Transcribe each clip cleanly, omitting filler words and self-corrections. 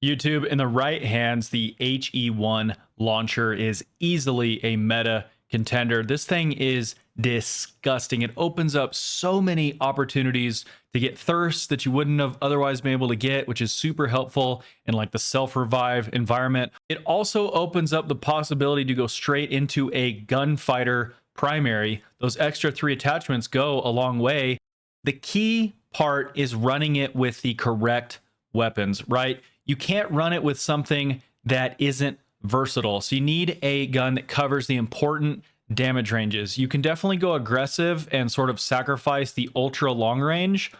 YouTube, in the right hands, the HE-1 launcher is easily a meta contender. This thing is disgusting. It opens up so many opportunities to get thirst that you wouldn't have otherwise been able to get, which is super helpful in like the self-revive environment. It also opens up the possibility to go straight into a gunfighter primary. Those extra 3 attachments go a long way. The key part is running it with the correct weapons, right? You can't run it with something that isn't versatile. So you need a gun that covers the important damage ranges. You can definitely go aggressive and sort of sacrifice the ultra long range,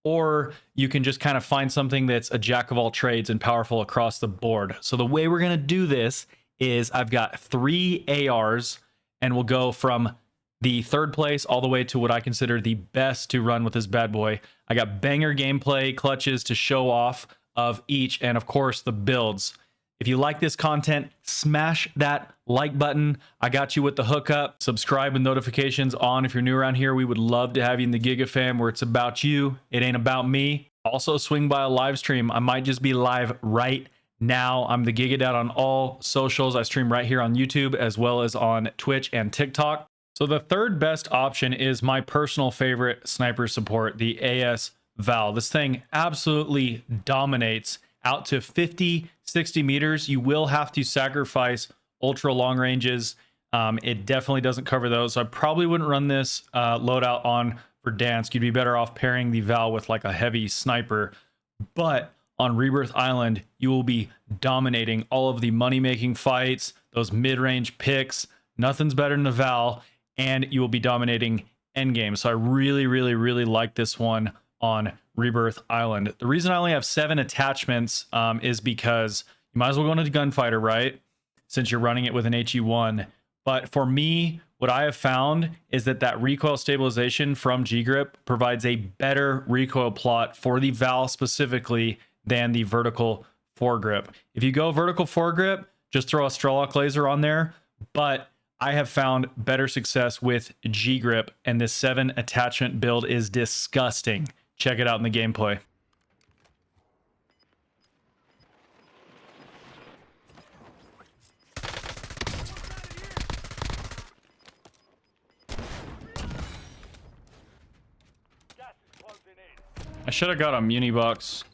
or you can just kind of find something that's a jack of all trades and powerful across the board. So the way we're going to do this is I've got 3 ARs, and we'll go from the 3rd place all the way to what I consider the best to run with this bad boy. I got banger gameplay clutches to show off of each, and of course the builds. If you like this content, smash that like button. I got you with the hookup. Subscribe and notifications on if you're new around here. We would love to have you in the Giga fam, where it's about you, it ain't about me. Also swing by a live stream. I might just be live right now. I'm the Giga Dad on all socials. I stream right here on YouTube as well as on Twitch and TikTok. So the 3rd best option is my personal favorite sniper support, the AS Val. This thing absolutely dominates out to 50, 60 meters. You will have to sacrifice ultra long ranges. It definitely doesn't cover those. So I probably wouldn't run this loadout on Verdansk. You'd be better off pairing the Val with like a heavy sniper. But on Rebirth Island, you will be dominating all of the money-making fights, those mid-range picks. Nothing's better than the Val, and you will be dominating endgame. So I really like this one on Rebirth Island. The reason I only have 7 attachments is because you might as well go into gunfighter, right? Since you're running it with an HE-1. But for me, what I have found is that recoil stabilization from G-Grip provides a better recoil plot for the Val specifically than the vertical foregrip. If you go vertical foregrip, just throw a Strelok laser on there. But I have found better success with G-Grip, and this 7 attachment build is disgusting. Check it out in the gameplay. I should have got a muni box.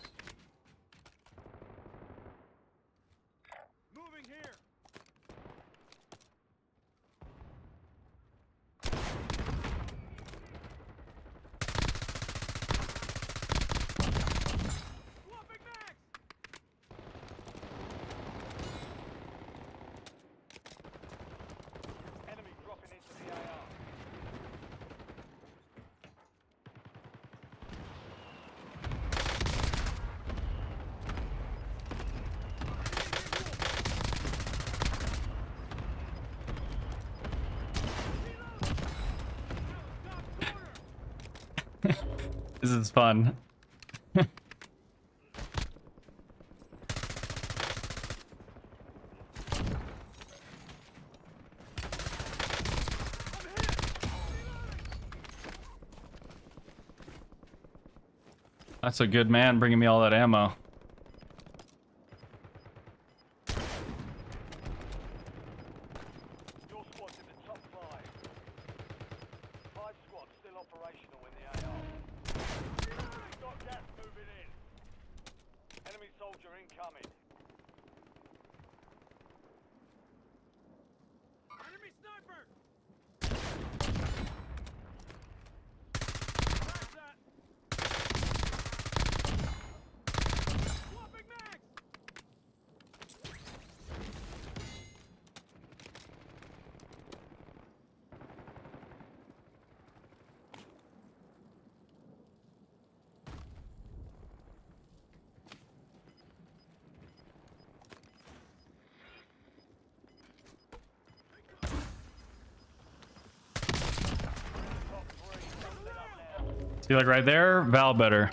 This is fun. That's a good man bringing me all that ammo. See, like right there, Val better.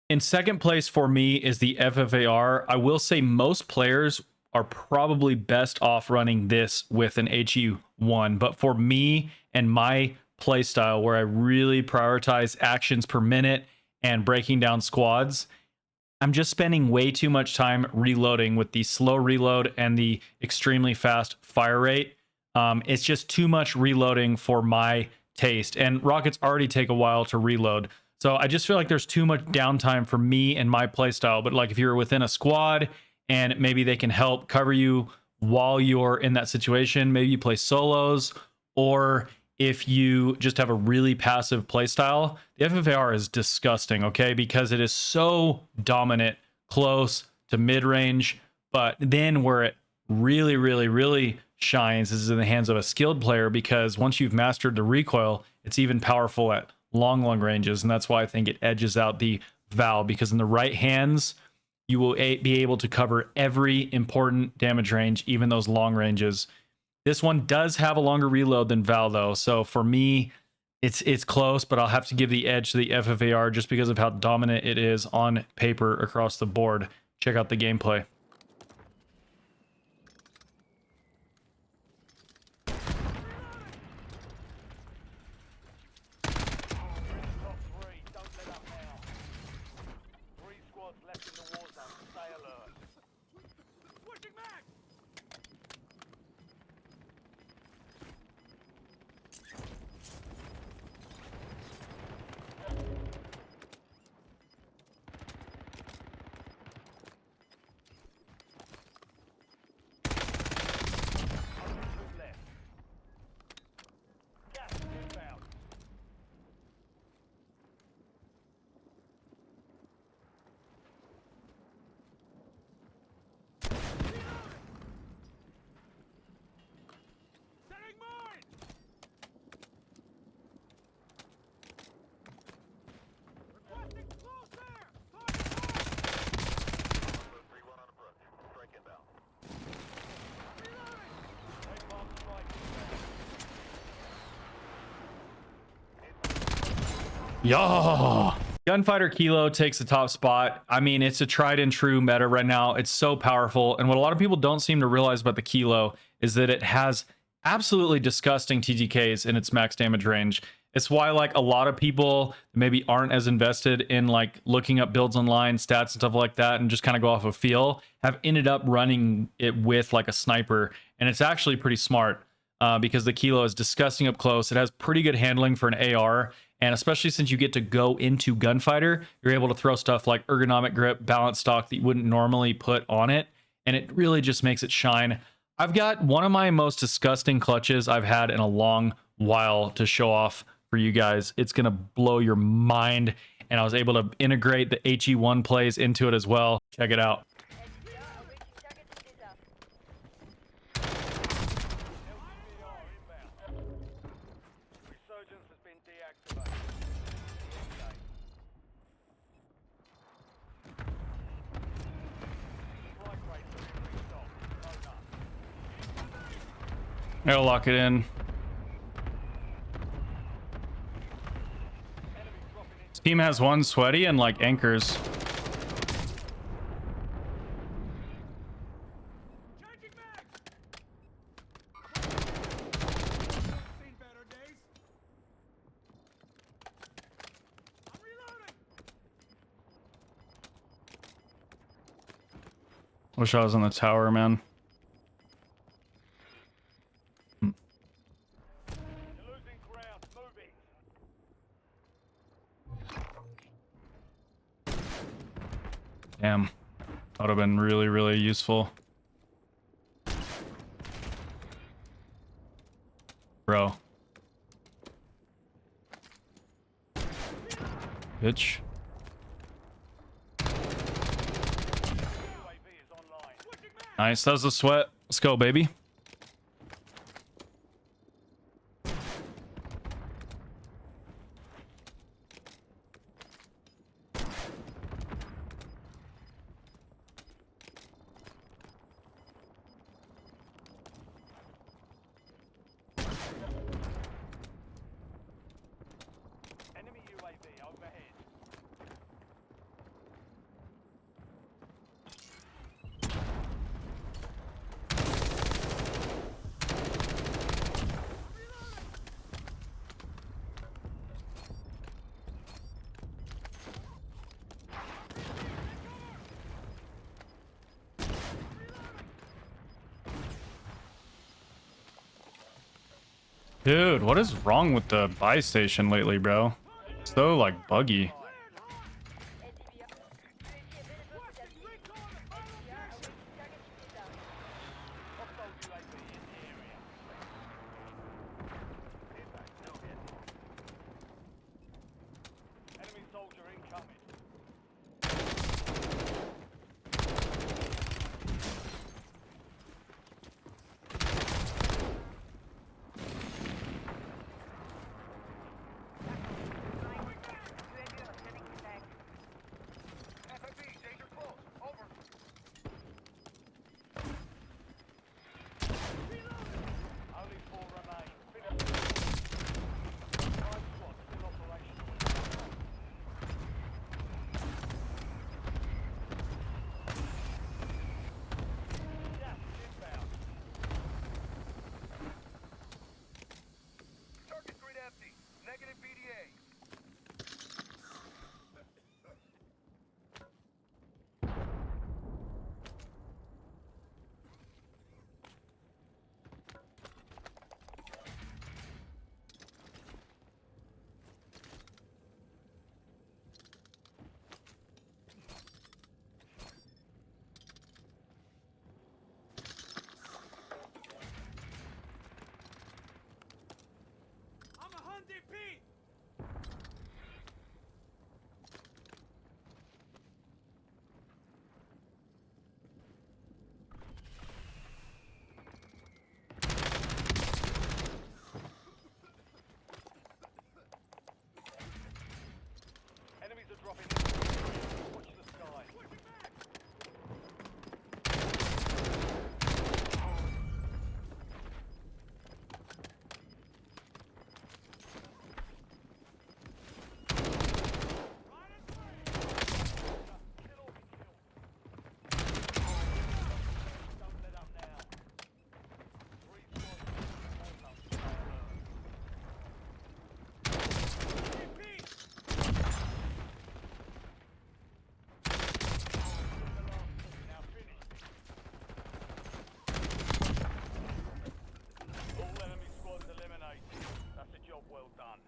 In second place for me is the FFAR. I will say most players are probably best off running this with an HE-1, but for me and my playstyle, where I really prioritize actions per minute and breaking down squads, I'm just spending way too much time reloading with the slow reload and the extremely fast fire rate. It's just too much reloading for my taste, and rockets already take a while to reload. So I just feel like there's too much downtime for me and my playstyle. But like if you're within a squad and maybe they can help cover you while you're in that situation, maybe you play solos, or if you just have a really passive playstyle, the FFAR is disgusting, okay? Because it is so dominant close to mid-range, but then where it really shines is in the hands of a skilled player, because once you've mastered the recoil, it's even powerful at long ranges, and that's why I think it edges out the Val, because in the right hands, you will be able to cover every important damage range, even those long ranges. This one does have a longer reload than Val, though, so for me, it's close, but I'll have to give the edge to the FFAR just because of how dominant it is on paper across the board. Check out the gameplay. Yo, Gunfighter Kilo takes the top spot. I mean, it's a tried and true meta right now. It's so powerful. And what a lot of people don't seem to realize about the Kilo is that it has absolutely disgusting TTKs in its max damage range. It's why like a lot of people maybe aren't as invested in like looking up builds online, stats and stuff like that, and just kind of go off of feel, have ended up running it with like a sniper. And it's actually pretty smart because the Kilo is disgusting up close. It has pretty good handling for an AR. And especially since you get to go into Gunfighter, you're able to throw stuff like ergonomic grip, balance stock that you wouldn't normally put on it. And it really just makes it shine. I've got one of my most disgusting clutches I've had in a long while to show off for you guys. It's going to blow your mind. And I was able to integrate the HE-1 plays into it as well. Check it out. I'll lock it in. This team has one sweaty and like anchors. Wish I was on the tower, man. Damn. That would have been really useful. Bro. Bitch. Nice, that was a sweat. Let's go, baby. Dude, what is wrong with the buy station lately, bro? So like buggy.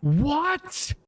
What?